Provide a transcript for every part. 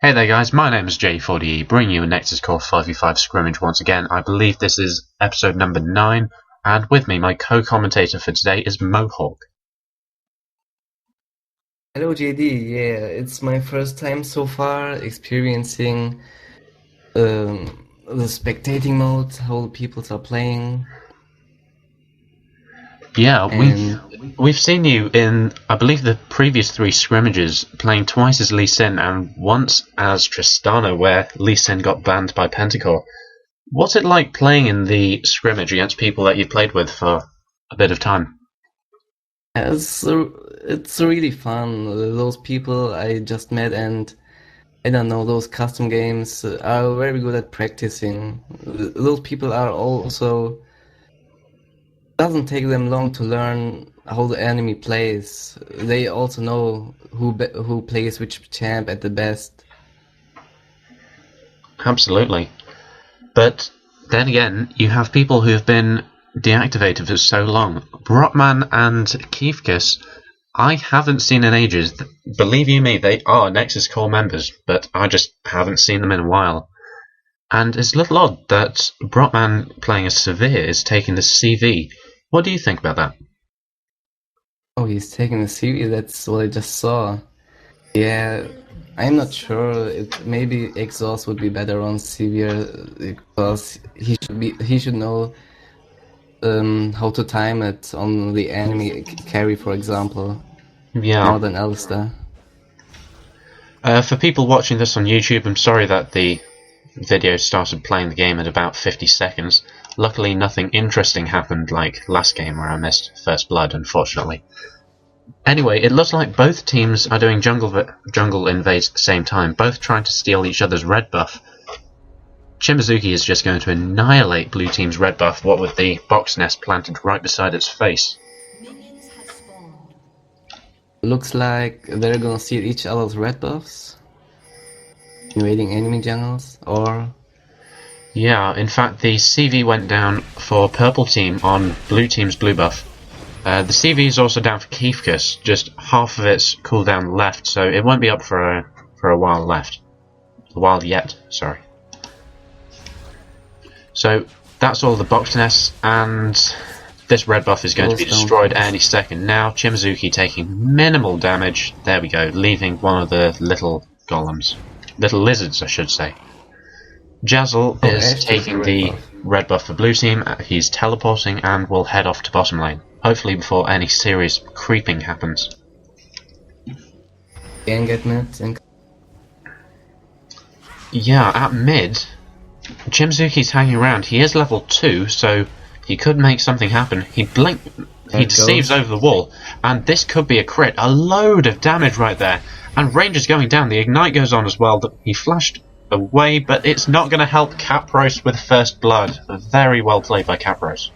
Hey there guys, my name is J40E, bringing you a NexusCore 5v5 scrimmage once again. I believe this is episode number 9, and with me, my co-commentator for today is Moh4wk. Hello JD, yeah, it's my first time so far experiencing the spectating mode, how people are playing. Yeah, we've seen you in, I believe, the previous 3 scrimmages, playing twice as Lee Sin and once as Tristana, where Lee Sin got banned by Pentacore. What's it like playing in the scrimmage against people that you've played with for a bit of time? It's really fun. Those people I just met, and I don't know, those custom games are very good at practicing. Those people are also, doesn't take them long to learn how the enemy plays. They also know who plays which champ at the best. Absolutely. But then again, you have people who have been deactivated for so long. Brotman and Keifkus, I haven't seen in ages. Believe you me, they are NexusCore members, but I just haven't seen them in a while. And it's a little odd that Brotman playing as Sivir is taking the CV. What do you think about that? Oh, he's taking the CV, that's what I just saw. Yeah, I'm not sure. Maybe exhaust would be better on Sivir because he should know how to time it on the enemy carry, for example. Yeah. More than Alistar. For people watching this on YouTube, I'm sorry that the video started playing the game at about 50 seconds. Luckily, nothing interesting happened like last game where I missed First Blood, unfortunately. Anyway, it looks like both teams are doing jungle invades at the same time, both trying to steal each other's red buff. Chimozuki is just going to annihilate blue team's red buff, what with the box nest planted right beside its face. Looks like they're gonna steal each other's red buffs, invading enemy jungles, or... Yeah, in fact the CV went down for purple team on blue team's blue buff. The CV is also down for Keifkus, just half of its cooldown left, so it won't be up for a while yet, sorry. So that's all the box nests, and this red buff is going to be destroyed any second now. Chimozuki taking minimal damage, there we go, leaving one of the little golems. Little lizards, I should say. Jazzel is taking the red buff for blue team, he's teleporting and will head off to bottom lane. Hopefully before any serious creeping happens. Can get mid. Yeah, at mid, Chimozuki's hanging around. He is level 2, so he could make something happen. He deceives over the wall, and this could be a crit. A load of damage right there. And range is going down. The ignite goes on as well. He flashed away, but it's not going to help Capros with First Blood. Very well played by Capros.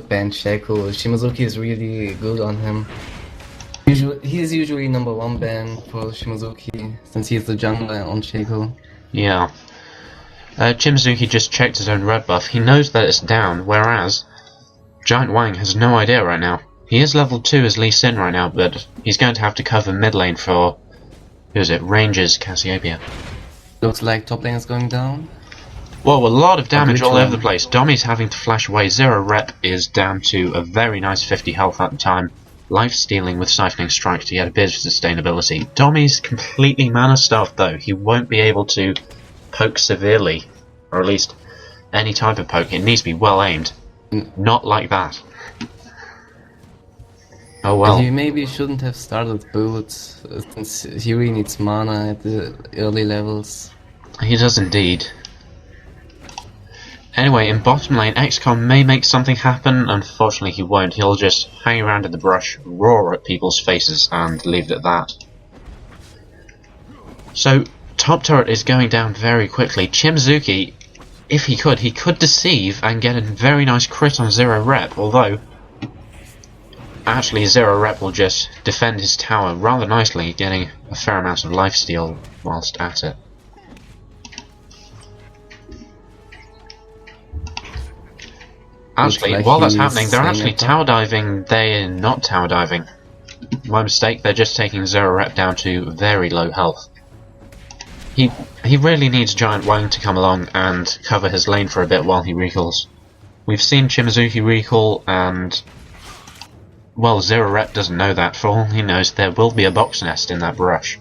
Ban Shaco. Chimozuki is really good on him. He's usually number 1 ban for Chimozuki, since he's the jungler on Shaco. Yeah. Chimozuki just checked his own red buff. He knows that it's down, whereas Giantwang has no idea right now. He is level 2 as Lee Sin right now, but he's going to have to cover mid lane for, who is it, Ranger's Cassiopeia. Looks like top lane is going down. Whoa, a lot of damage all over the place. Dommyyyzz having to flash away. ZeroRep is down to a very nice 50 health at the time. Life stealing with Siphoning Strike to get a bit of sustainability. Dommyyyzz completely mana starved though. He won't be able to poke severely, or at least any type of poke. It needs to be well aimed. Not like that. Oh well. He maybe shouldn't have started boots, since he really needs mana at the early levels. He does indeed. Anyway, in bottom lane, Xcon may make something happen. Unfortunately, he won't. He'll just hang around in the brush, roar at people's faces, and leave it at that. So, top turret is going down very quickly. Chimozuki, if he could deceive and get a very nice crit on ZeroRep, although actually ZeroRep will just defend his tower rather nicely, getting a fair amount of lifesteal whilst at it. Actually, while that's happening, they're actually tower diving. They're not tower diving. my mistake. They're just taking ZeroRep down to very low health. He really needs Giantwang to come along and cover his lane for a bit while he recalls. We've seen Chimozuki recall, and well, ZeroRep doesn't know that. For all he knows, there will be a box nest in that brush.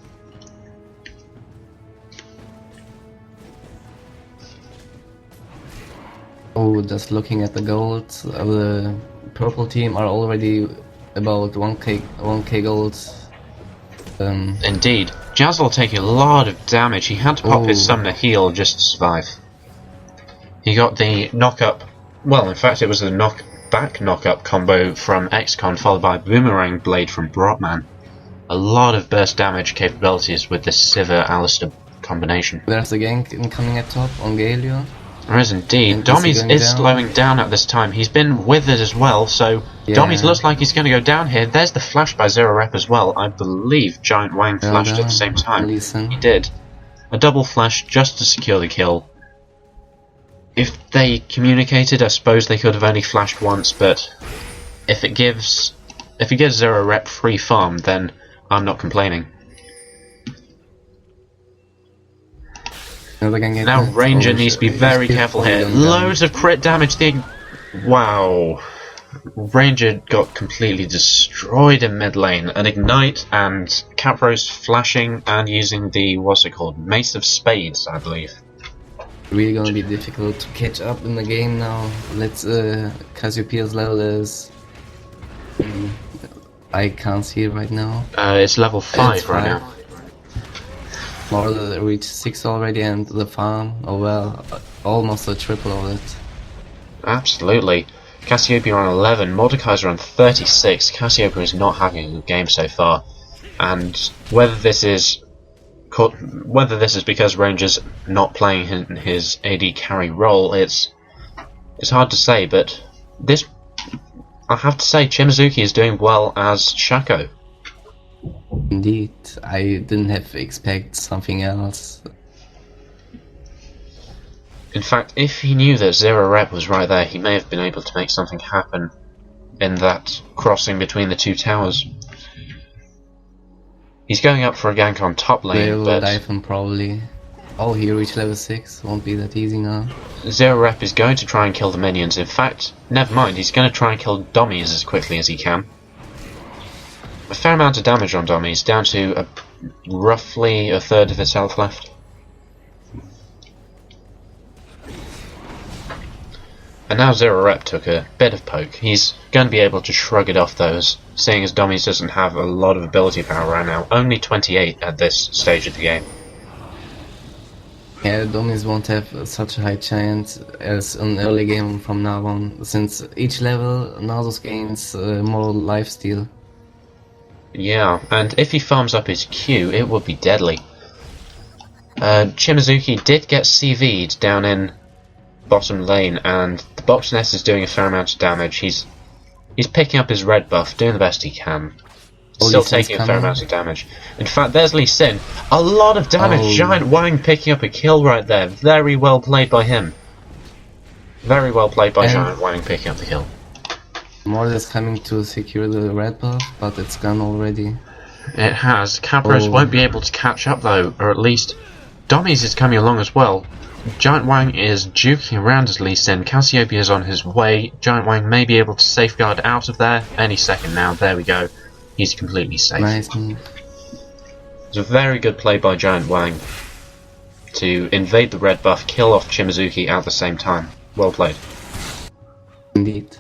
Oh, just looking at the gold of the purple team are already about 1k gold. Indeed. Jazzel taking a lot of damage. He had to pop his summoner heal just to survive. He got the knock-up. Well, in fact, it was the knock-up combo from Xcon, followed by Boomerang Blade from Brotman. A lot of burst damage capabilities with this Sivir Alistar combination. There's a gank incoming at top on Galio. There is indeed. Dommyyyzz is slowing down at this time. He's been withered as well, so Yeah. Dommyyyzz looks like he's going to go down here. There's the flash by ZeroRep as well. I believe Giantwang flashed at the same time. Listen. He did. A double flash just to secure the kill. If they communicated, I suppose they could have only flashed once, but if it gives ZeroRep free farm, then I'm not complaining. Now Ranger needs to be very careful here. Loads of crit damage. Wow. Ranger got completely destroyed in mid lane. An ignite and Capros flashing and using the, what's it called? Mace of Spades, I believe. Really gonna be difficult to catch up in the game now. Let's Cassiopeia's level is I can't see it right now. It's level 5 right now. More reached 6 already, and the farm, oh well, almost a triple of it. Absolutely. Cassiopeia on 11, Mordekaiser on 36. Cassiopeia is not having a good game so far, and whether this is because Ranger's not playing his AD carry role, it's hard to say. But this, I have to say, Chimozuki is doing well as Shaco. Indeed, I didn't have to expect something else. In fact, if he knew that ZeroRep was right there, he may have been able to make something happen in that crossing between the two towers. He's going up for a gank on top lane, They will but dive him probably. Oh, he reached level 6, won't be that easy now. ZeroRep is going to try and kill the minions. In fact, never mind, he's going to try and kill Dommyyyzz as quickly as he can. A fair amount of damage on Dommyyyzz, down to roughly a third of his health left. And now ZeroRep took a bit of poke. He's going to be able to shrug it off though, seeing as Dommyyyzz doesn't have a lot of ability power right now. Only 28 at this stage of the game. Yeah, Dommyyyzz won't have such a high chance as an early game from now on, since each level Nasus gains more lifesteal. Yeah, and if he farms up his Q, it would be deadly. Chimozuki did get CV'd down in bottom lane, and the box nest is doing a fair amount of damage. He's picking up his red buff, doing the best he can. Still taking a fair amount of damage. In fact, there's Lee Sin. A lot of damage. Giantwang picking up a kill right there. Very well played by him. Very well played by Giantwang picking up the kill. Mord is coming to secure the red buff, but it's gone already. It has. Capros won't be able to catch up though, or at least Dommyyyzz is coming along as well. Giantwang is juking around as Lee Sin. Cassiopeia is on his way. Giantwang may be able to safeguard out of there any second now. There we go. He's completely safe. Nice move. It's a very good play by Giantwang to invade the red buff, kill off Chimozuki at the same time. Well played. Indeed.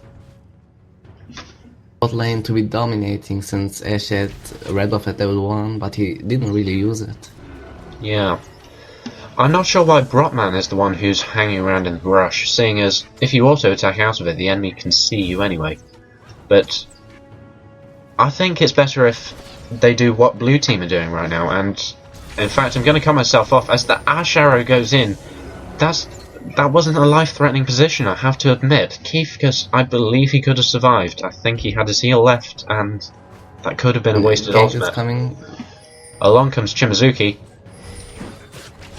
Bot lane to be dominating, since Ashe had red buff at level 1, but he didn't really use it. Yeah. I'm not sure why Brotman is the one who's hanging around in the brush, seeing as if you auto-attack out of it, the enemy can see you anyway. But I think it's better if they do what blue team are doing right now, and in fact I'm going to cut myself off as the Ashe arrow goes in. That wasn't a life-threatening position, I have to admit. Keifkus, I believe he could have survived. I think he had his heal left, and that could have been a wasted ultimate. Coming. Along comes Chimozuki,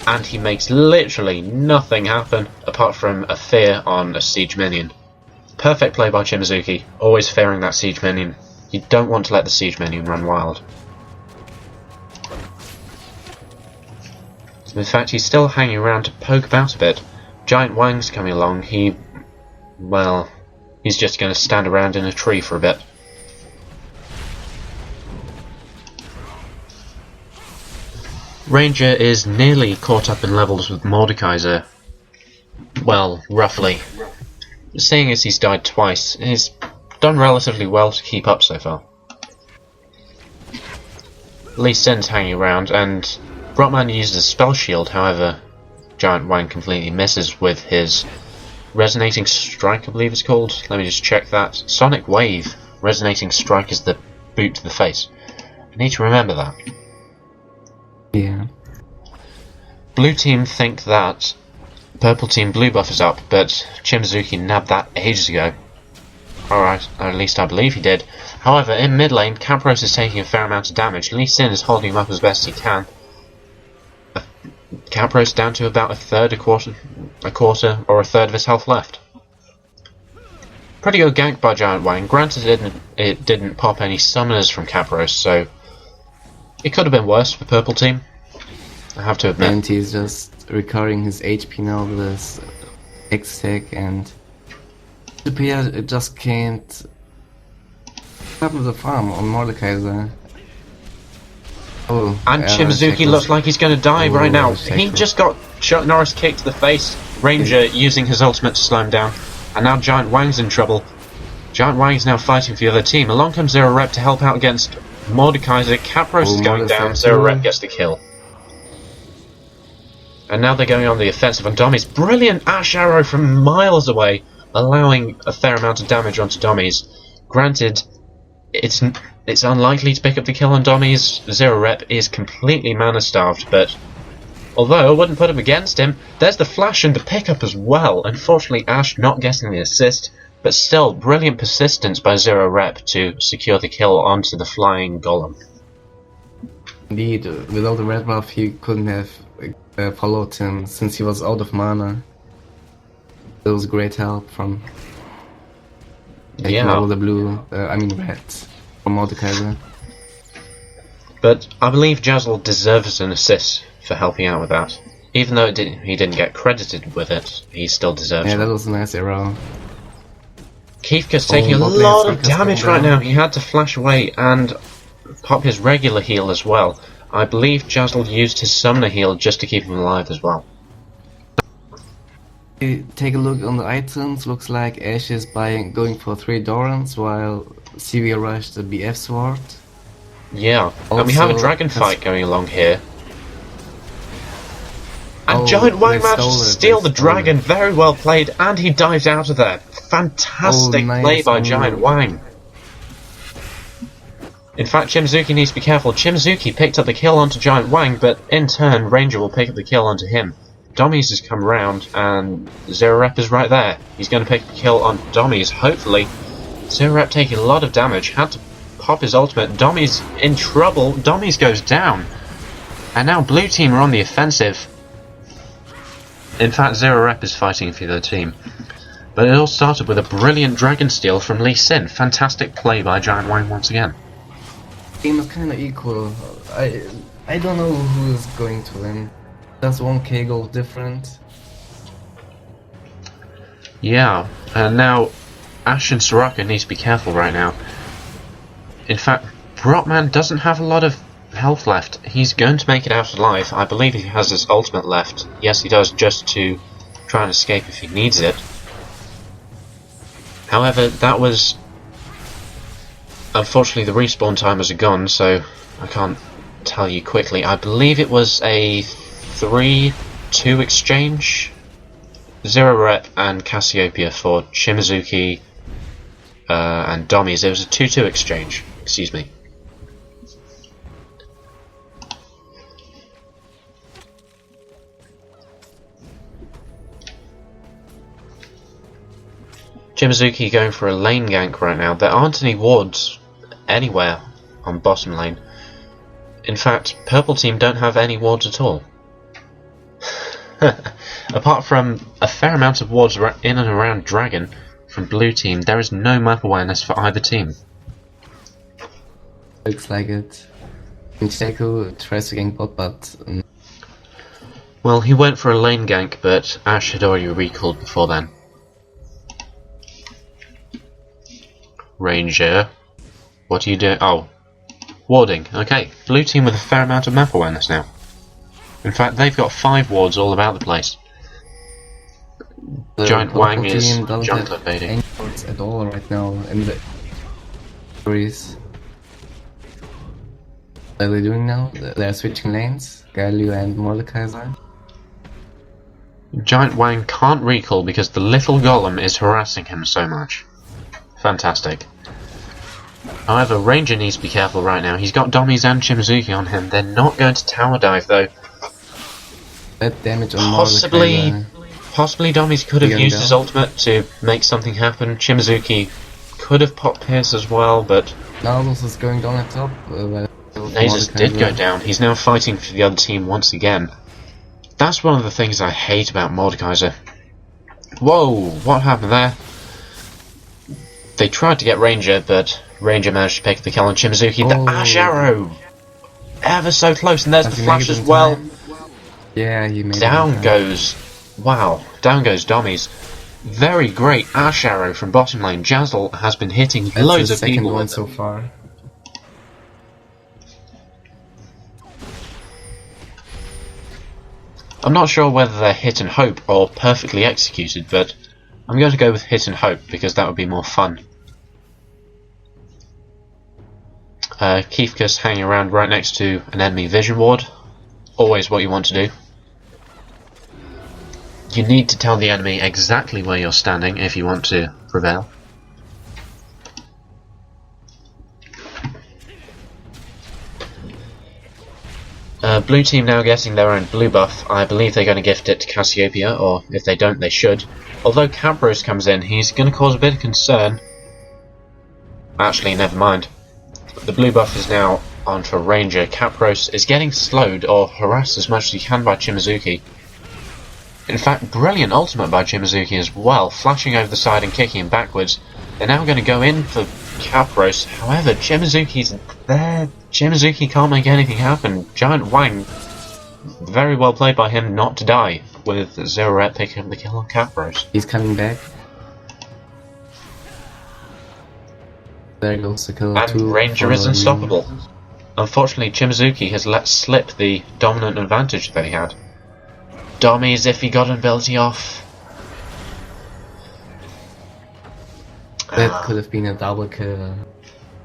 and he makes literally nothing happen apart from a fear on a siege minion. Perfect play by Chimozuki, always fearing that siege minion. You don't want to let the siege menu run wild. In fact, he's still hanging around to poke about a bit. Giantwang's coming along. Well, he's just going to stand around in a tree for a bit. Ranger is nearly caught up in levels with Mordekaiser. Well, roughly. Seeing as he's died twice, he's done relatively well to keep up so far. Lee Sin's hanging around, and Brotman uses a spell shield, however, Giantwang completely misses with his Resonating Strike, I believe it's called. Let me just check that. Sonic Wave. Resonating Strike is the boot to the face. I need to remember that. Yeah. Blue team think that purple team blue buff is up, but Chimozuki nabbed that ages ago. Alright, or at least I believe he did. However, in mid lane, Capros is taking a fair amount of damage. Lee Sin is holding him up as best he can. Capros down to about a quarter, or a third of his health left. Pretty good gank by Giantwang. Granted, it didn't pop any summoners from Capros, so it could have been worse for purple team, I have to admit. And he's just recovering his HP now with his X-Tech, and Cassiopeia just can't happen the farm on Mordekaiser. Oh, and Chimozuki looks like he's going to die right now. He just got Chuck Norris kicked to the face. Ranger using his ultimate to slow him down. And now Giantwang's in trouble. Giantwang's now fighting for the other team. Along comes ZeroRep to help out against Mordekaiser. Capros is going down. ZeroRep gets the kill. And now they're going on the offensive on Dommyyyzz. Brilliant Ashe arrow from miles away, allowing a fair amount of damage onto Dommyyyzz. Granted, it's unlikely to pick up the kill on Dommyyyzz. ZeroRep is completely mana starved, but although I wouldn't put him against him, there's the flash and the pickup as well. Unfortunately, Ashe not getting the assist, but still brilliant persistence by ZeroRep to secure the kill onto the flying golem. Indeed, without the red buff he couldn't have followed him since he was out of mana. That was great help from taking all the blue, red from Mordekaiser. But I believe Jazzel deserves an assist for helping out with that. Even though he didn't get credited with it, he still deserves it. Yeah, that was a nice arrow. Keifkus taking a lot of damage right now. He had to flash away and pop his regular heal as well. I believe Jazzel used his summoner heal just to keep him alive as well. Take a look on the items. Looks like Ashe is going for 3 Dorans, while Sivir rushed the BF sword. Yeah, and we have a dragon fight going along here. And Giantwang managed to steal the dragon. Very well played, and he dived out of there. Fantastic play by Giantwang. In fact, Chimozuki needs to be careful. Chimozuki picked up the kill onto Giantwang, but in turn, Ranger will pick up the kill onto him. Dommyyyzz has come around, and ZeroRep is right there. He's going to pick the kill on Dommyyyzz, hopefully. ZeroRep taking a lot of damage, had to pop his ultimate. Dommyyyzz in trouble. Dommyyyzz goes down. And now blue team are on the offensive. In fact, ZeroRep is fighting for the team. But it all started with a brilliant dragon steal from Lee Sin. Fantastic play by Giantwang once again. Game is kind of equal. I don't know who is going to win. That's 1k goal different. Yeah, and now Ashe and Soraka need to be careful right now. In fact, Brotman doesn't have a lot of health left. He's going to make it out alive. I believe he has his ultimate left. Yes, he does, just to try and escape if he needs it. However, that was... Unfortunately, the respawn timers are gone, so I can't tell you quickly. I believe it was a 3-2 exchange. ZeroRep and Cassiopeia for Chimozuki and Dommyyyzz. It was a 2-2 exchange. Excuse me. Chimozuki going for a lane gank right now. There aren't any wards anywhere on bottom lane. In fact, purple team don't have any wards at all. Apart from a fair amount of wards in and around Dragon from blue team, there is no map awareness for either team. Looks like it. And Shaco tries to gank bot, but Well, he went for a lane gank, but Ashe had already recalled before then. Ranger. What are you doing? Oh. Warding. Okay. Blue team with a fair amount of map awareness now. In fact, they've got 5 wards all about the place. the Giantwang is team doesn't jungle have invading. any wards at all right now in the series. What are they doing now? They're switching lanes. Galio and Mordekaiser. Giantwang can't recall because the little golem is harassing him so much. Fantastic. However, Ranger needs to be careful right now. He's got Dommyyyzz and Chimozuki on him. They're not going to tower dive though. That damage on Possibly Dommyyyzz could have Young used girl. his ultimate to make something happen. Chimozuki could have popped Pierce as well, but Nasus is going down at top. Nasus did go down. He's now fighting for the other team once again. That's one of the things I hate about Mordekaiser. Whoa, what happened there? They tried to get Ranger, but Ranger managed to pick the kill on Chimozuki. The Ashe arrow! Ever so close, and there's the flash as well. Yeah, he made Down goes... Wow, down goes Dommyyyzz. Very great Ashe arrow from bottom lane. Jazzel has been hitting loads of people one with so them. far. I'm not sure whether they're hit and hope or perfectly executed, but I'm going to go with hit and hope because that would be more fun. Keifkus hanging around right next to an enemy vision ward. Always what you want to do. You need to tell the enemy exactly where you're standing if you want to prevail. Blue team now getting their own blue buff. I believe they're going to gift it to Cassiopeia, or if they don't, they should. Although Capros comes in, he's going to cause a bit of concern. Actually, never mind. The blue buff is now on for Ranger. Capros is getting slowed or harassed as much as he can by Chimozuki. In fact, brilliant ultimate by Chimozuki as well, flashing over the side and kicking him backwards. They're now going to go in for Capros. However, Chimozuki's there. Chimozuki can't make anything happen. Giantwang, very well played by him not to die, with ZeroRep picking up the kill on Capros. He's coming back. There goes the kill. And Ranger is unstoppable. Unfortunately, Chimozuki has let slip the dominant advantage that he had. Dommyyyzz, if he got an ability off. That could have been a double kill.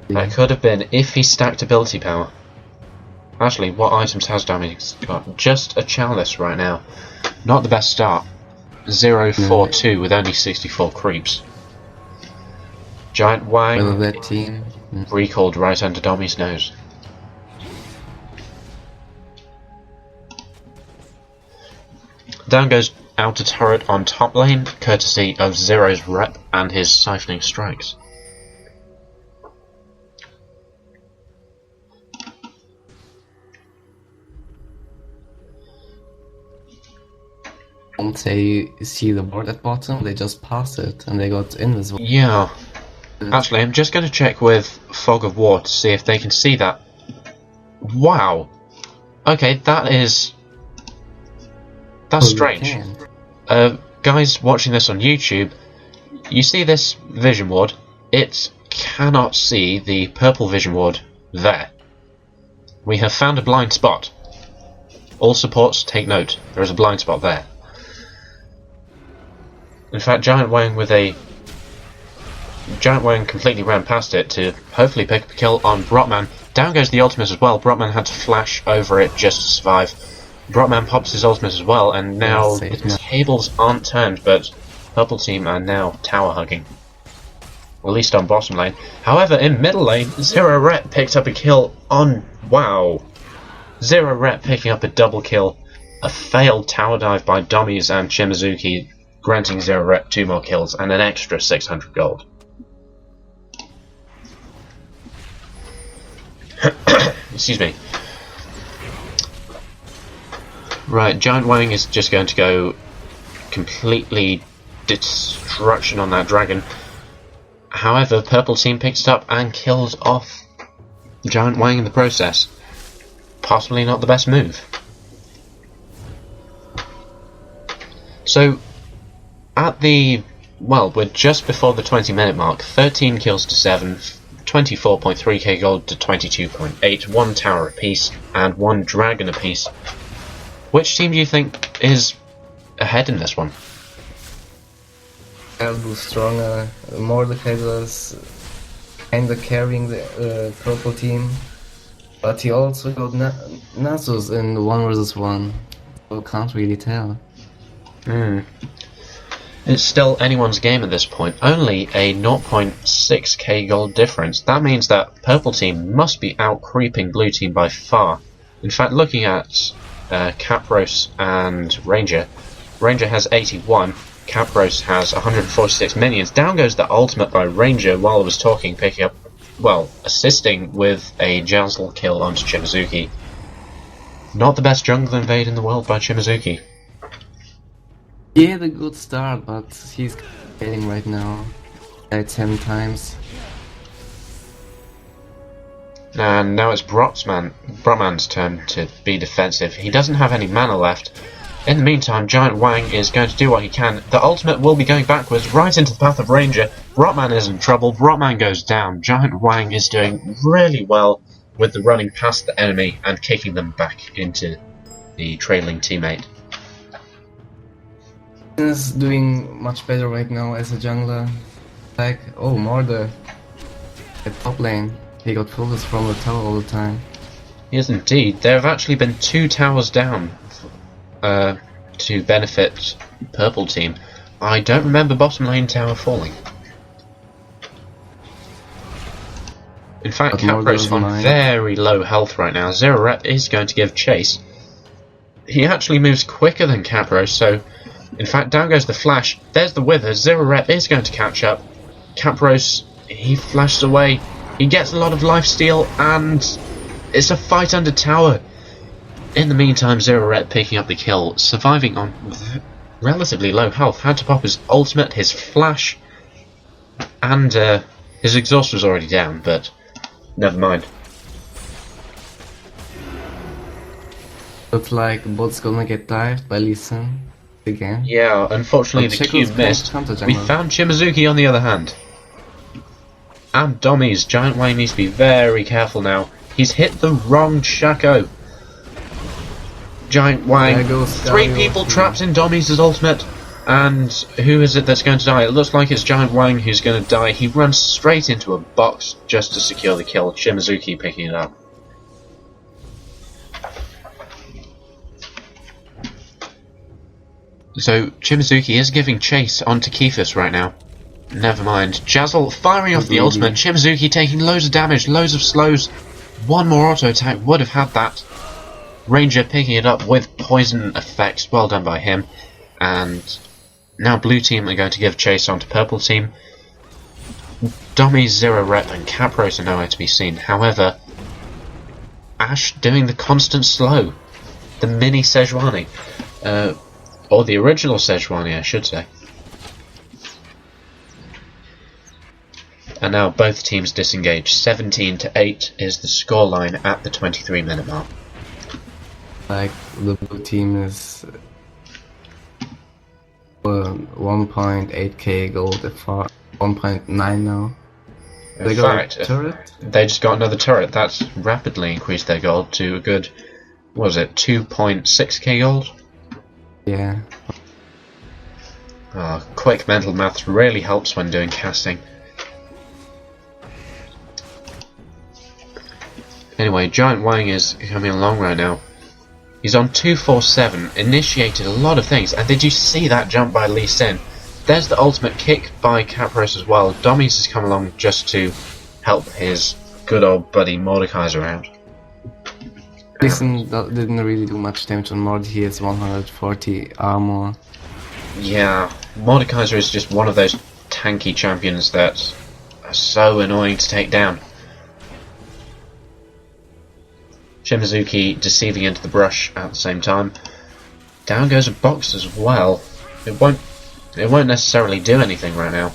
That could have been if he stacked ability power. Actually, what items has Dommyyyzz got? Just a chalice right now. Not the best start. 0-4-2 with only 64 creeps. Giantwang That team. recalled right under Dommyyyzz' nose. Down goes outer turret on top lane, courtesy of ZeroRep and his siphoning strikes. Once they see the board at bottom, they just pass it and they got invisible. Yeah. Actually, I'm just going to check with Fog of War to see if they can see that. Wow. Okay, that's strange. Guys watching this on YouTube, you see this vision ward, it cannot see the purple vision ward there. We have found a blind spot. All supports, take note, there is a blind spot there. In fact, Giantwang completely ran past it to hopefully pick up a kill on Brotman. Down goes the ultimate as well. Brotman had to flash over it just to survive. Brotman pops his ultimate as well, and now the tables aren't turned, but purple team are now tower hugging. At least on bottom lane. However, in middle lane, ZeroRep picked up a kill on... Wow. ZeroRep picking up a double kill. A failed tower dive by Dommyyyzz and Chimozuki, granting ZeroRep 2 more kills and an extra 600 gold. Excuse me. Right, Giantwang is just going to go completely destruction on that dragon. However, purple team picks it up and kills off Giantwang in the process. Possibly not the best move. So, we're just before the 20-minute mark. 13 kills to 7, 24.3k gold to 22.8, 1 tower apiece, and 1 dragon apiece. Which team do you think is ahead in this one? Galio stronger. Mordekaiser's kinda carrying the purple team, but he also got Nasus in 1 versus 1, so can't really tell. It's still anyone's game at this point. Only a 0.6k gold difference. That means that purple team must be out creeping blue team by far. In fact, looking at Capros and Ranger has 81. Capros has 146 minions. Down goes the ultimate by Ranger while I was talking, picking up, assisting with a Jazzel kill onto Chimozuki. Not the best jungle invade in the world by Chimozuki. He had a good start, but he's failing right now. Died 7 times. And now it's Brotman's turn to be defensive. He doesn't have any mana left. In the meantime, Giantwang is going to do what he can. The ultimate will be going backwards, right into the path of Ranger. Brotman is in trouble. Brotman goes down. Giantwang is doing really well with the running past the enemy and kicking them back into the trailing teammate. Is doing much better right now as a jungler. Like, oh, Morde at top lane. He got focus from the tower all the time. Yes, indeed. There have actually been 2 towers down to benefit purple team. I don't remember bottom lane tower falling. In fact, Capros on very low health right now. ZeroRep is going to give chase. He actually moves quicker than Capros, so in fact down goes the flash. There's the wither. ZeroRep is going to catch up. Capros, he flashes away. He gets a lot of lifesteal, and it's a fight under tower. In the meantime, ZeroRep picking up the kill, surviving on relatively low health. Had to pop his ultimate, his flash, and his exhaust was already down, but never mind. Looks like bot's gonna get dived by Lee Sin again. Yeah, unfortunately the Q missed. We found Chimozuki on the other hand. And Dommyyyzz. Giantwang needs to be very careful now. He's hit the wrong Shaco. Giantwang. 3 people trapped in Dommyyyzz's ultimate. And who is it that's going to die? It looks like it's Giantwang who's going to die. He runs straight into a box just to secure the kill. Chimozuki picking it up. So Chimozuki is giving chase onto Keifkus right now. Never mind. Jazzel firing off the ultimate. Chimozuki taking loads of damage, loads of slows. 1 more auto attack would have had that. Ranger picking it up with poison effects. Well done by him. And now blue team are going to give chase onto purple team. Dommyyyzz, ZeroRep and Capros are nowhere to be seen. However, Ashe doing the constant slow. The mini Sejuani. Or the original Sejuani, I should say. And now both teams disengage. 17-8 is the scoreline at the 23-minute mark. Like, the blue team is 1.8k gold at 1.9 now. They got a turret? They just got another turret. That's rapidly increased their gold to a good, what was it, 2.6k gold? Yeah. Quick mental maths really helps when doing casting. Anyway, Giantwang is coming along right now. He's on 247, initiated a lot of things, and did you see that jump by Lee Sin? There's the ultimate kick by Capros as well. Dommyyyzz has come along just to help his good old buddy Mordekaiser out. Lee Sin didn't really do much damage on Mord, he has 140 armor. Yeah, Mordekaiser is just one of those tanky champions that are so annoying to take down. Chimozuki deceiving into the brush at the same time. Down goes a box as well. It won't necessarily do anything right now.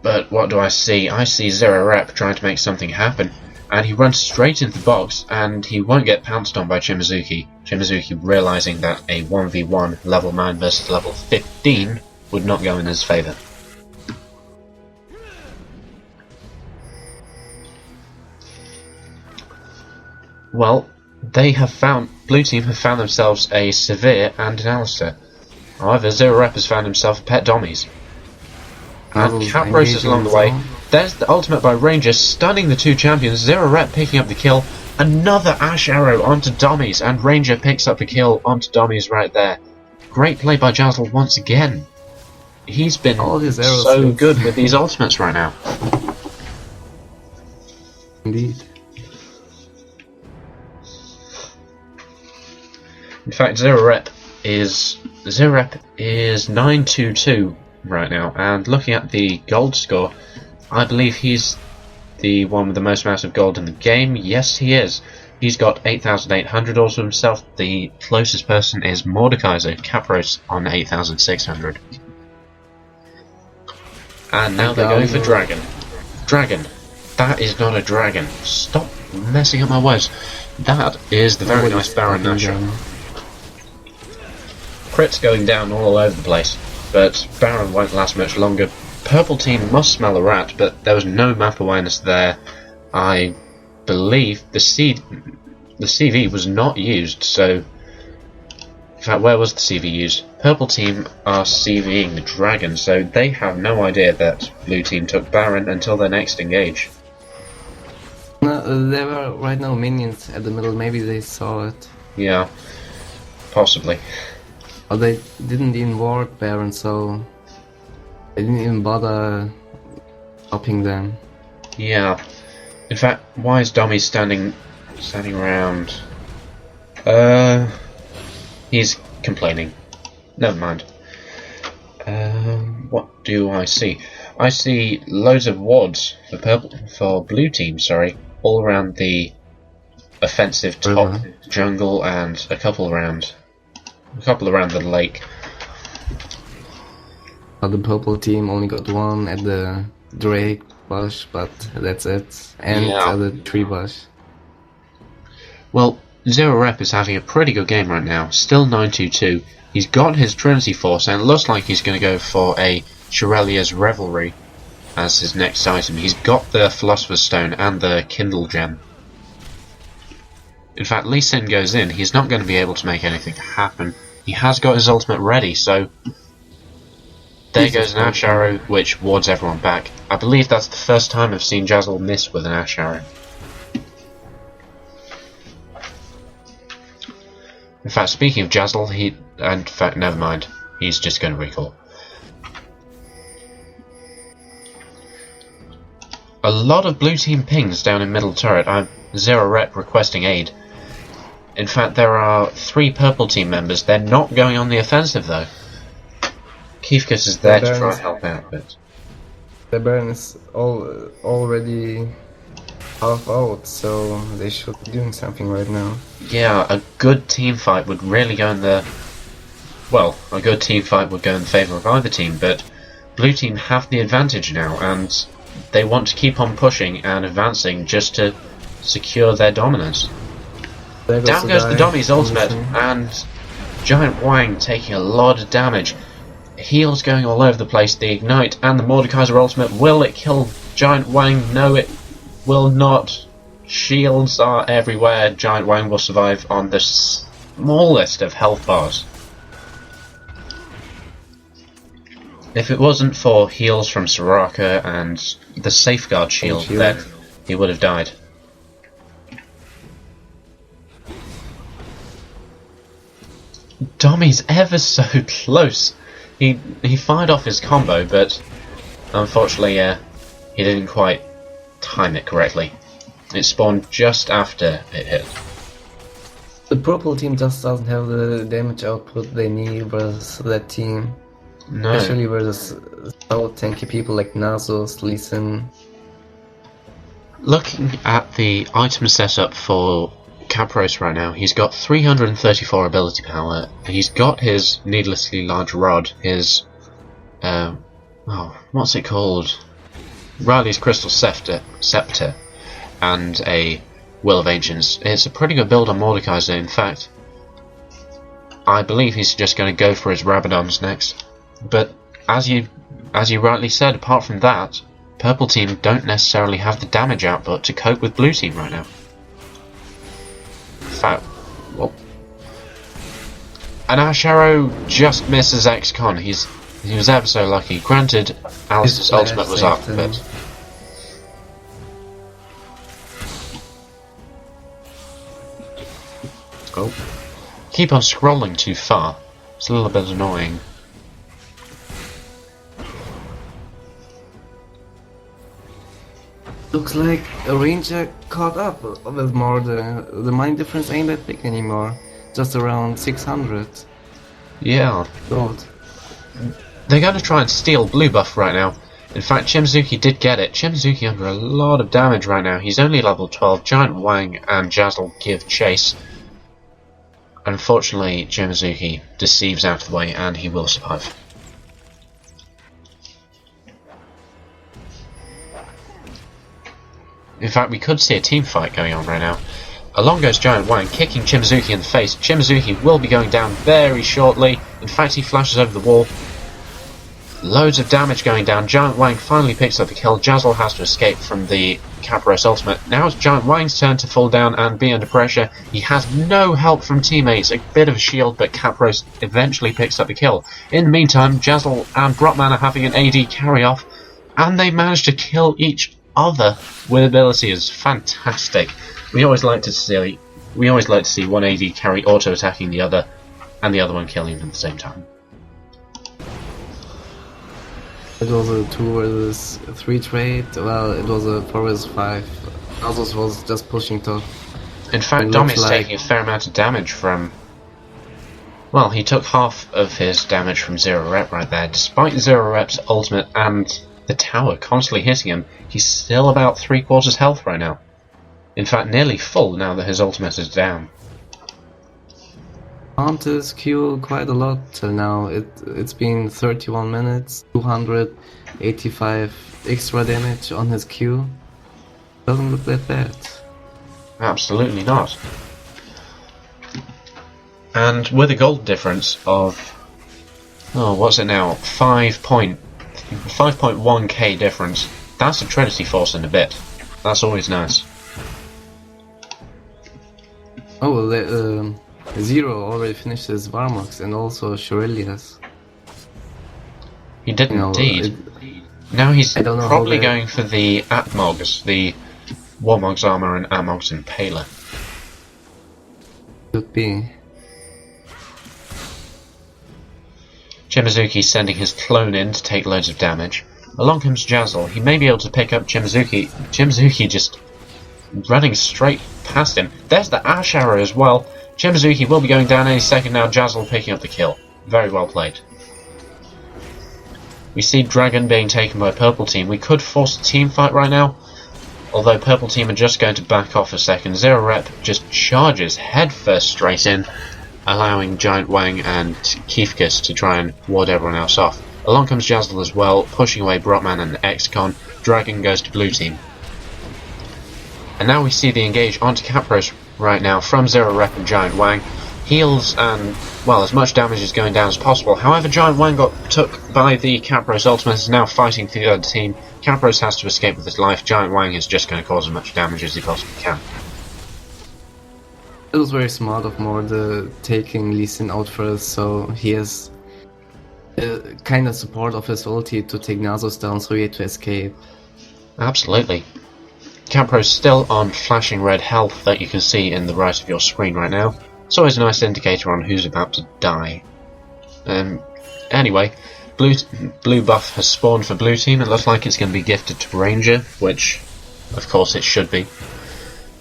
But what do I see? I see ZeroRep trying to make something happen, and he runs straight into the box, and he won't get pounced on by Chimozuki. Chimozuki realizing that a 1v1 level 9 versus level 15 would not go in his favour. Well, Blue Team have found themselves a Sivir and an Alistar. However, ZeroRep has found himself a pet Dommyyyzz. And Capros is along the way. There's the ultimate by Ranger, stunning the two champions. ZeroRep picking up the kill. Another Ashe arrow onto Dommyyyzz, and Ranger picks up the kill onto Dommyyyzz right there. Great play by Jazzel once again. He's been so good with these ultimates right now. Indeed. In fact, ZeroRep is 922 right now, and looking at the gold score, I believe he's the one with the most amount of gold in the game. Yes, he is. He's got 8,800 all to himself. The closest person is Mordekaiser, Capros, on 8,600. And now they're going for Dragon. Dragon. That is not a dragon. Stop messing up my words. That is the very nice Baron Nashor. Crits going down all over the place, but Baron won't last much longer. Purple team must smell a rat, but there was no map awareness there. I believe the CV was not used, so... In fact, where was the CV used? Purple team are CVing the dragon, so they have no idea that blue team took Baron until their next engage. No, there were right now minions at the middle, maybe they saw it. Yeah, possibly. Or they didn't even ward Baron, so they didn't even bother stopping them. Yeah. In fact, why is Dommyyyzz standing around? He's complaining. Never mind. What do I see? I see loads of wards for blue team, sorry, all around the offensive top jungle and a couple around the lake. The purple team only got one at the Drake bush, but that's it. And at the tree bush. Well, ZeroRep is having a pretty good game right now. Still 922. He's got his Trinity Force, and it looks like he's going to go for a Shirelia's Revelry as his next item. He's got the Philosopher's Stone and the Kindle Gem. In fact, Lee Sin goes in. He's not going to be able to make anything happen. He has got his ultimate ready, so there goes an Ashe arrow, which wards everyone back. I believe that's the first time I've seen Jazzel miss with an Ashe arrow. In fact, speaking of Jazzel, in fact, never mind. He's just going to recall. A lot of blue team pings down in middle turret. ZeroRep requesting aid. In fact, there are 3 purple team members. They're not going on the offensive though. Keifkus is there to try and help out, but the Baron is already half out, so they should be doing something right now. Yeah, a good team fight would really go in the... Well, a good team fight would go in favour of either team, but blue team have the advantage now, and they want to keep on pushing and advancing just to secure their dominance. Down goes the Dommyyyzz ultimate, and Giantwang taking a lot of damage. Heals going all over the place, the Ignite and the Mordekaiser ultimate. Will it kill Giantwang? No, it will not. Shields are everywhere. Giantwang will survive on the smallest of health bars. If it wasn't for heals from Soraka and the Safeguard shield, then he would have died. Dommyyyzz ever so close. He fired off his combo, but unfortunately, he didn't quite time it correctly. It spawned just after it hit. The purple team just doesn't have the damage output they need versus that team. No. Especially versus so tanky people like Nasus, Lee Sin. Looking at the item setup for Capros right now, he's got 334 ability power. He's got his needlessly large rod, his what's it called? Riley's Crystal Scepter and a Will of Ancients. It's a pretty good build on Mordekaiser. In fact, I believe he's just going to go for his Rabadons next. But as you rightly said, apart from that, purple team don't necessarily have the damage output to cope with blue team right now. In fact, well, and Ashe just misses Xcon. He was ever so lucky. Granted, Alistar's ultimate was up, but oh, keep on scrolling too far. It's a little bit annoying. Looks like a ranger caught up with more. The mind difference ain't that big anymore. Just around 600. Yeah. Gold. They're going to try and steal blue buff right now. In fact, Chimozuki did get it. Chimozuki under a lot of damage right now. He's only level 12. Giantwang and Jazzel give chase. Unfortunately, Chimozuki deceives out of the way and he will survive. In fact, we could see a team fight going on right now. Along goes Giantwang, kicking Chimozuki in the face. Chimozuki will be going down very shortly. In fact, he flashes over the wall. Loads of damage going down. Giantwang finally picks up the kill. Jazzel has to escape from the Capros ultimate. Now it's Giantwang's turn to fall down and be under pressure. He has no help from teammates. A bit of a shield, but Capros eventually picks up the kill. In the meantime, Jazzel and Brotman are having an AD carry-off, and they managed to kill each other with abilities. Fantastic. We always like to see one AD carry auto-attacking the other, and the other one killing them at the same time. It was a 2 versus 3 trade. Well, it was a 4 versus 5. Nasus was just pushing top. In fact, Dommyyyzz taking a fair amount of damage from... Well, he took half of his damage from ZeroRep right there. Despite ZeroRep's ultimate and the tower constantly hitting him, he's still about 3/4 health right now. In fact, nearly full now that his ultimate is down. Pumped his Q quite a lot till now. It's been 31 minutes, 285 extra damage on his Q. Doesn't look that bad. Absolutely not. And with a gold difference of, oh, what's it now? 5.1k difference. That's a Trinity Force in a bit. That's always nice. Oh, well, Zero already finished his Varmox and also Shurelius. He did indeed. Now he's probably going for the Atmogs, the Warmog's Armor and Atmog's Impaler. Could be. Chimozuki sending his clone in to take loads of damage. Along comes Jazzel. He may be able to pick up Chimozuki. Chimozuki just running straight past him. There's the Ashe arrow as well. Chimozuki will be going down any second now. Jazzel picking up the kill. Very well played. We see Dragon being taken by Purple Team. We could force a team fight right now, although Purple Team are just going to back off a second. ZeroRep just charges headfirst straight in, allowing Giantwang and Keifkus to try and ward everyone else off. Along comes Jazzel as well, pushing away Brotman and Xcon. Dragon goes to Blue Team. And now we see the engage onto Capros right now from ZeroRep and Giantwang. Heals and, well, as much damage is going down as possible. However, Giantwang got took by the Capros ultimate, is now fighting for the other team. Capros has to escape with his life. Giantwang is just going to cause as much damage as he possibly can. It was very smart of Morde taking Lee Sin out first, so he has kind of support of his ulti to take Nasus down, so he had to escape. Absolutely. Capros still on flashing red health that you can see in the right of your screen right now. It's always a nice indicator on who's about to die. Anyway, blue buff has spawned for Blue Team. It looks like it's going to be gifted to Ranger, which, of course, it should be.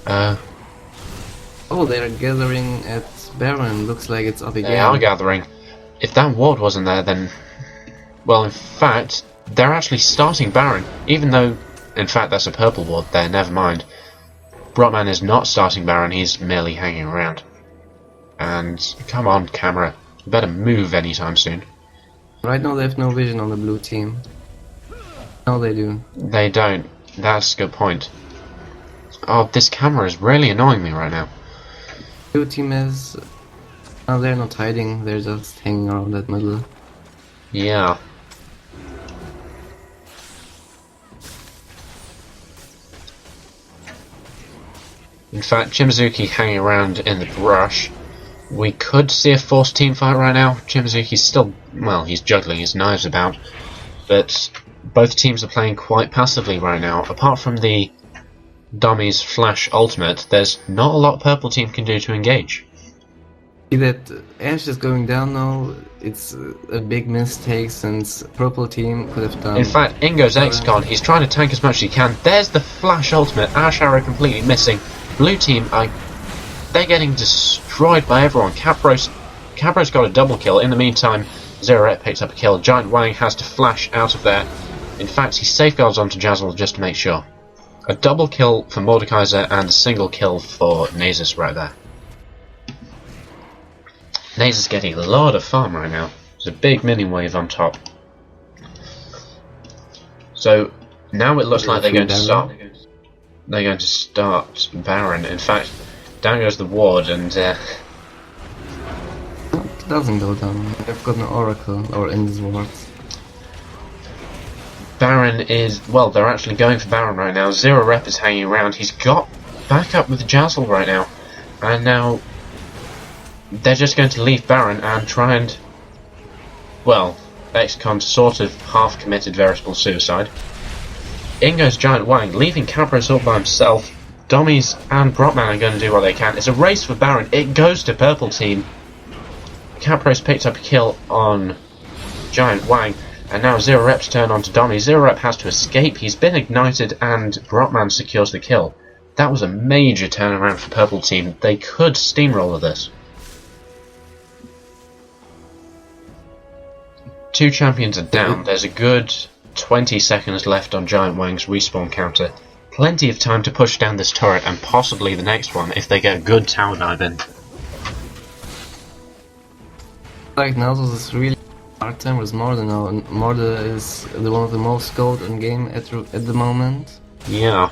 Oh, they're gathering at Baron. Looks like it's up again. They are gathering. If that ward wasn't there, then... Well, in fact, they're actually starting Baron, even though, in fact, that's a purple ward there, never mind. Brotman is not starting Baron, he's merely hanging around. And, come on, camera, you better move anytime soon. Right now they have no vision on the Blue Team. No, they do. They don't. That's a good point. Oh, this camera is really annoying me right now. Blue team is... Oh, they're not hiding, they're just hanging around that middle. Yeah. In fact, Chimozuki hanging around in the brush. We could see a forced team fight right now. Chimozuki's still, well, he's juggling his knives about, but both teams are playing quite passively right now. Apart from the Dommyyyzz flash ultimate, there's not a lot purple team can do to engage. See that Ashe is going down now, it's a big mistake since purple team could have done... In fact, in goes Xcon, he's trying to tank as much as he can. There's the flash ultimate, Ashe arrow completely missing. Blue team, they're getting destroyed by everyone. Capros got a double kill. In the meantime, ZeroRep picks up a kill. Giantwang has to flash out of there. In fact, he safeguards onto Jazzel just to make sure. A double kill for Mordekaiser and a single kill for Nasus right there. Nasus getting a lot of farm right now. There's a big minion wave on top. So now it looks like they're going to start. They're going to start Baron. In fact, down goes the ward, and It doesn't go down. They've got an oracle or in these wards. Baron is, well, they're actually going for Baron right now. ZeroRep is hanging around. He's got backup with Jazzel right now, and now they're just going to leave Baron and try and, well, Xcon sort of half committed veritable suicide. In goes Giantwang, leaving Capros all by himself. Dommyyyzz and Brotman are going to do what they can. It's a race for Baron. It goes to purple team. Capros picked up a kill on Giantwang, and now ZeroRep's turn on to Dommyyyzz. ZeroRep has to escape. He's been ignited, and Brotman secures the kill. That was a major turnaround for purple team. They could steamroller this. Two champions are down. There's a good 20 seconds left on Giantwang's respawn counter. Plenty of time to push down this turret and possibly the next one if they get a good tower dive in. Like Nasus is really hard time with Morde now, and Morde is one of the most gold in game at the moment. Yeah.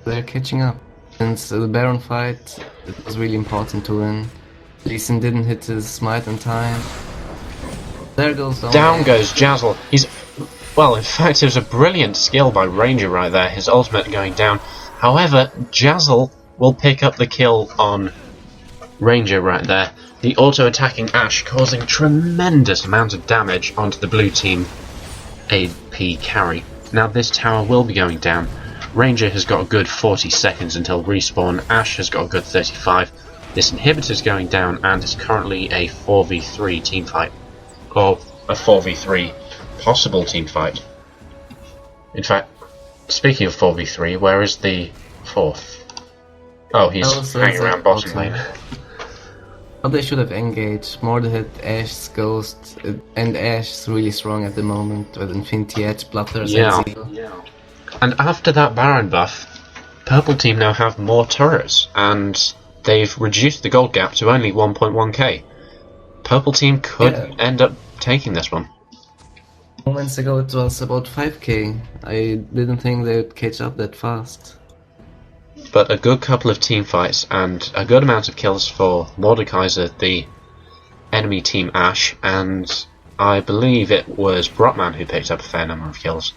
They're catching up. Since the Baron fight, it was really important to win. Lee Sin didn't hit his smite in time. There goes Down goes Jazzel. He's, well, in fact, it was a brilliant skill by Ranger right there, his ultimate going down. However, Jazzel will pick up the kill on Ranger right there. The auto-attacking Ashe causing tremendous amount of damage onto the blue team AP carry. Now this tower will be going down. Ranger has got a good 40 seconds until respawn. Ashe has got a good 35. This inhibitor is going down, and it's currently a 4v3 teamfight. Or a 4v3 possible teamfight. In fact, speaking of 4v3, where is the fourth? Oh, he's hanging around bottom lane. But they should have engaged. Morde hit Ashe's ghost, and Ashe is really strong at the moment with Infinity Edge, Bloodthirst, and Zeal. Yeah. And after that Baron buff, purple team now have more turrets, and they've reduced the gold gap to only 1.1k. Purple team could end up taking this one. Moments ago it was about 5k. I didn't think they would catch up that fast. But a good couple of team fights and a good amount of kills for Mordekaiser, the enemy team Ashe, and I believe it was Brotman who picked up a fair number of kills.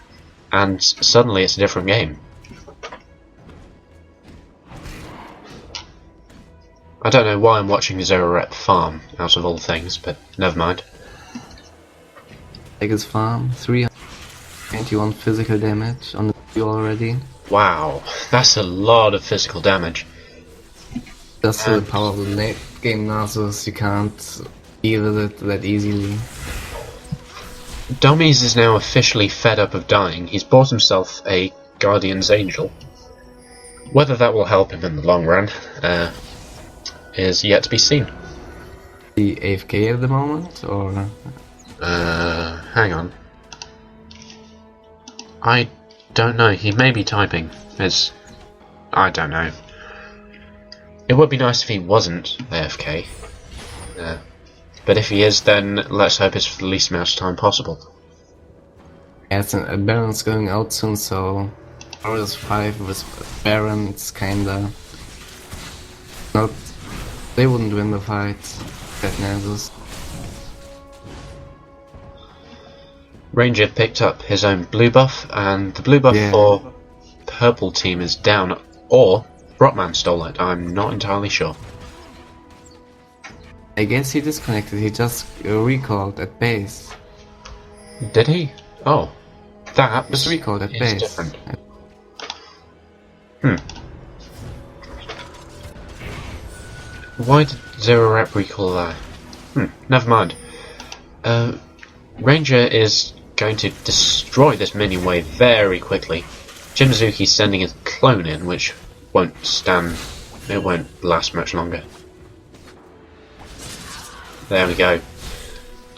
And suddenly it's a different game. I don't know why I'm watching ZeroRep farm, out of all things, but never mind. Take his farm, 321 physical damage on the view already. Wow, that's a lot of physical damage. That's the power of the late game Nasus, you can't deal with it that easily. Dommyyyzz is now officially fed up of dying. He's bought himself a Guardian's Angel. Whether that will help him in the long run is yet to be seen. The AFK at the moment, or? Hang on. I don't know. He may be typing. I don't know. It would be nice if he wasn't AFK. But if he is, then let's hope it's for the least amount of time possible. Yes, and Baron's going out soon, so Warriors 5 with Baron, it's kinda not. They wouldn't win the fight at Nasus. Ranger picked up his own blue buff, and the blue buff for purple team is down, or Brotman stole it, I'm not entirely sure. I guess he disconnected, he just recalled at base. Did he? Oh, that Just recalled at is base. different. Why did ZeroRep recall that? Never mind. Ranger is going to destroy this minion wave very quickly. Chimozuki's sending his clone in, which won't last much longer. There we go.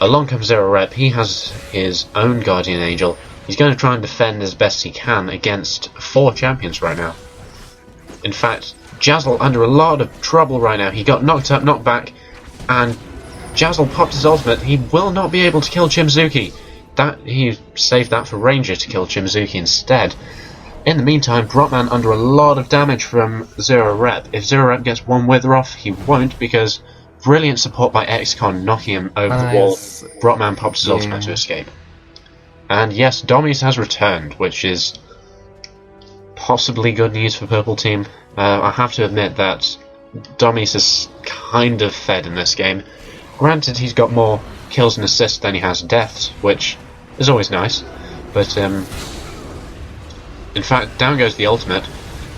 Along comes ZeroRep. He has his own Guardian Angel. He's going to try and defend as best he can against 4 champions right now. In fact, Jazzel under a lot of trouble right now. He got knocked up, knocked back, and Jazzel popped his ultimate. He will not be able to kill Chimozuki. He saved that for Ranger to kill Chimozuki instead. In the meantime, Brotman under a lot of damage from ZeroRep. If ZeroRep gets one Wither off, he won't, because brilliant support by Xcon knocking him over the wall. Brotman pops his ultimate to escape. And yes, Dommyyyzz has returned, which is possibly good news for purple team. I have to admit that Dommyyyzz is kind of fed in this game. Granted, he's got more kills and assists than he has deaths, which is always nice, but in fact, down goes the ultimate,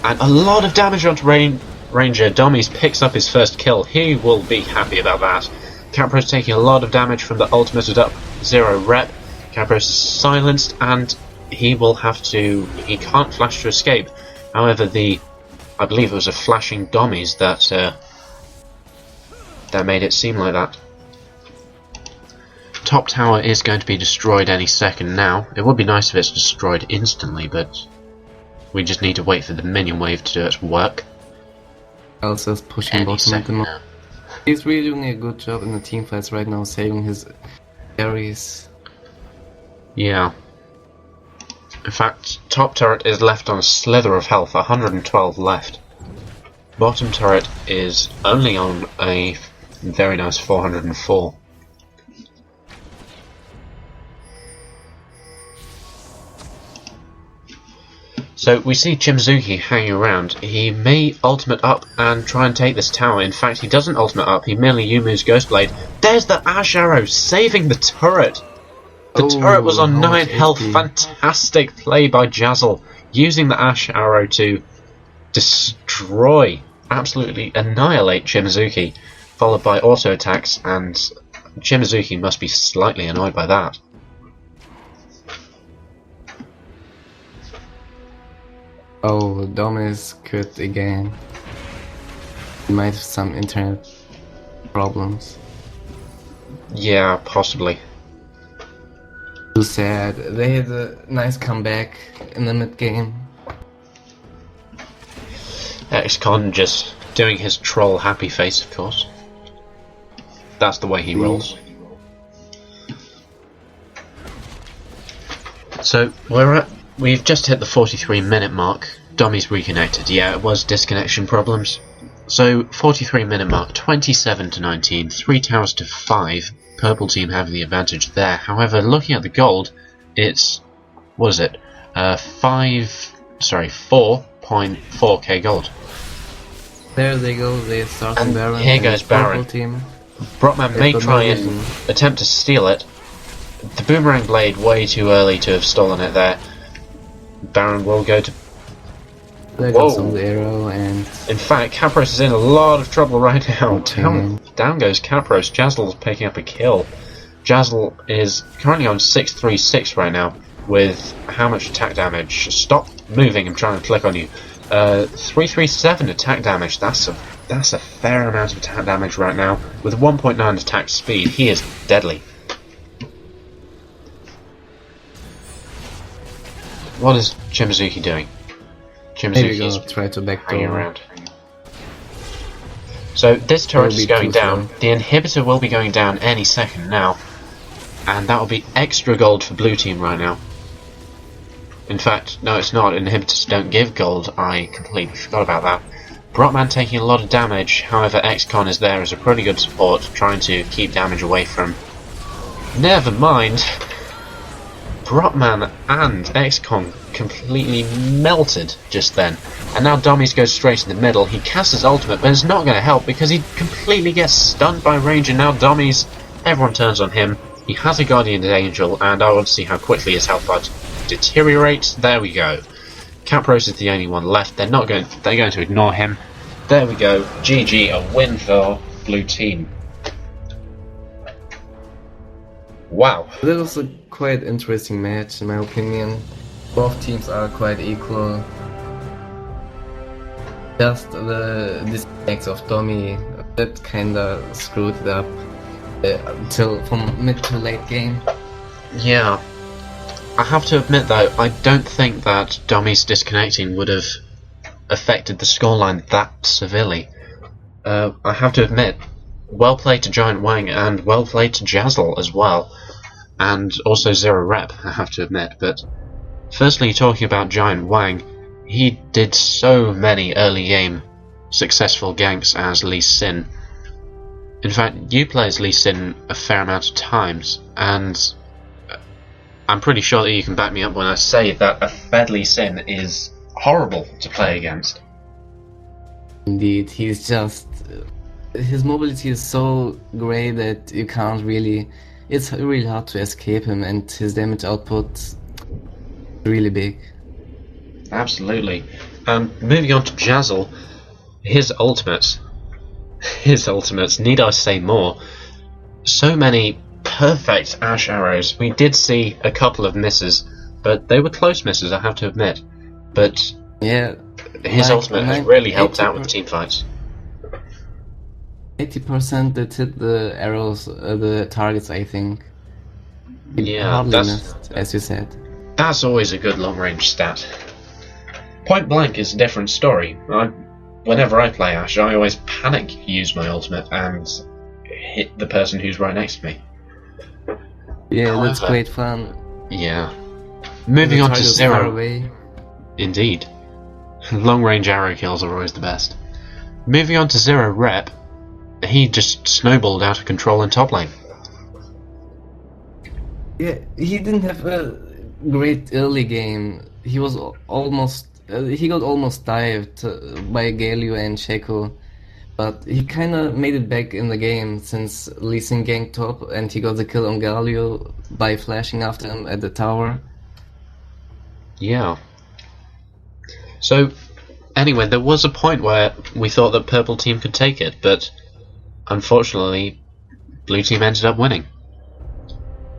and a lot of damage onto Ranger. Dommyyyzz picks up his first kill. He will be happy about that. Capros taking a lot of damage from the ultimated up ZeroRep. Capros is silenced, and he can't flash to escape. However, I believe it was a flashing Dommyyyzz that made it seem like that. Top tower is going to be destroyed any second now. It would be nice if it's destroyed instantly, but we just need to wait for the minion wave to do its work. Elsa's pushing bottom at the moment. He's really doing a good job in the team fights right now, saving his carries. Yeah. In fact, top turret is left on a slither of health, 112 left. Bottom turret is only on a very nice 404. So we see Chimozuki hanging around. He may ultimate up and try and take this tower. In fact, he doesn't ultimate up, he merely Yumu's Ghostblade. There's the Ashe arrow, saving the turret! The turret was on 9 health. Fantastic play by Jazzel, using the Ashe arrow to destroy, absolutely annihilate Chimozuki, followed by auto attacks, and Chimozuki must be slightly annoyed by that. Oh, Dommyyyzz quit again. He might have some internet problems. Yeah, possibly. Too sad. They had a nice comeback in the mid game. Xcon just doing his troll happy face, of course. That's the way he rolls. So we've just hit the 43-minute mark. Dommyyyzz reconnected. Yeah, it was disconnection problems. So 43-minute mark, 27-19, 3 towers to 5. Purple team having the advantage there. However, looking at the gold, it's 4.4k gold. There they go. They start on Baron. Here goes Baron. Team. Brotman may try and attempt to steal it. The boomerang blade way too early to have stolen it there. Baron will go to. There goes the arrow, and in fact, Capros is in a lot of trouble right now. Down goes Capros. Jazzel's picking up a kill. Jazzel is currently on 636 right now, with how much attack damage? Stop moving, I'm trying to click on you. 337 attack damage, that's a fair amount of attack damage right now. With 1.9 attack speed, he is deadly. What is Chimozuki doing? Chimozuki is try to backdoor around. So this turret is going too down. slow. The inhibitor will be going down any second now. And that will be extra gold for blue team right now. In fact, no it's not. Inhibitors don't give gold. I completely forgot about that. Brotman taking a lot of damage, however Xcon is there as a pretty good support, trying to keep damage away from... Never mind! Brotman and Xcon completely melted just then. And now Dommyyyzz goes straight in the middle. He casts his ultimate, but it's not going to help because he completely gets stunned by range, and now Dommyyyzz, everyone turns on him. He has a Guardian Angel, and I want to see how quickly his health bar deteriorates. There we go. Capros is the only one left. They're going to ignore him. There we go. GG, a win for blue team. Wow. That was a quite interesting match in my opinion. Both teams are quite equal. Just the disconnects of Dommyyyzz that kinda screwed it up till from mid to late game. Yeah. I have to admit though, I don't think that Dommyyyzz disconnecting would have affected the scoreline that severely. I have to admit, well played to Giantwang and well played to Jazzel as well. And also ZeroRep, I have to admit. But firstly, talking about Giantwang, he did so many early game successful ganks as Lee Sin. In fact, you play as Lee Sin a fair amount of times, and I'm pretty sure that you can back me up when I say that a fed Lee Sin is horrible to play against. Indeed, he's just... his mobility is so great that you can't really... it's really hard to escape him, and his damage output is really big. Absolutely. Moving on to Jazzel, his ultimates, need I say more? So many perfect Ashe arrows. We did see a couple of misses, but they were close misses, I have to admit. But yeah, his ultimate has really helped out with team fights. 80% that hit the arrows, the targets, I think. Yeah, hardly missed, as you said. That's always a good long-range stat. Point blank is a different story. Whenever I play Ashe, I always panic use my ultimate and hit the person who's right next to me. Yeah, However, that's great fun. Yeah. Moving on to Zero. Indeed. Long-range arrow kills are always the best. Moving on to ZeroRep, he just snowballed out of control in top lane. Yeah, he didn't have a great early game. He was almost... he got almost dived by Galio and Shaco, but he kinda made it back in the game since Lee Sin ganked top and he got the kill on Galio by flashing after him at the tower. Yeah. So, anyway, there was a point where we thought that purple team could take it, but unfortunately, blue team ended up winning.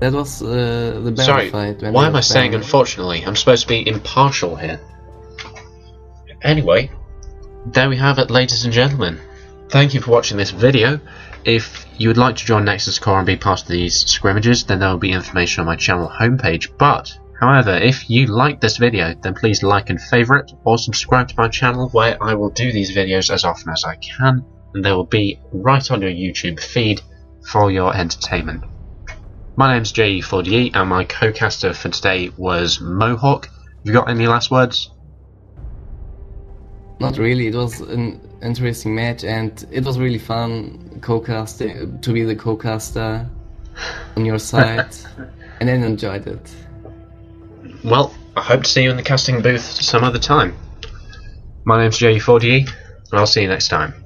That was the battle Sorry, fight. When why am I saying unfortunately? I'm supposed to be impartial here. Anyway, there we have it, ladies and gentlemen. Thank you for watching this video. If you would like to join NexusCore and be part of these scrimmages, then there will be information on my channel homepage. But, however, if you like this video, then please like and favourite, or subscribe to my channel where I will do these videos as often as I can, and they will be right on your YouTube feed for your entertainment. My name's Moh4wk, and my co-caster for today was Moh4wk. Have you got any last words? Not really. It was an interesting match, and it was really fun to be the co-caster on your side, and I enjoyed it. Well, I hope to see you in the casting booth some other time. My name's Moh4wk, and I'll see you next time.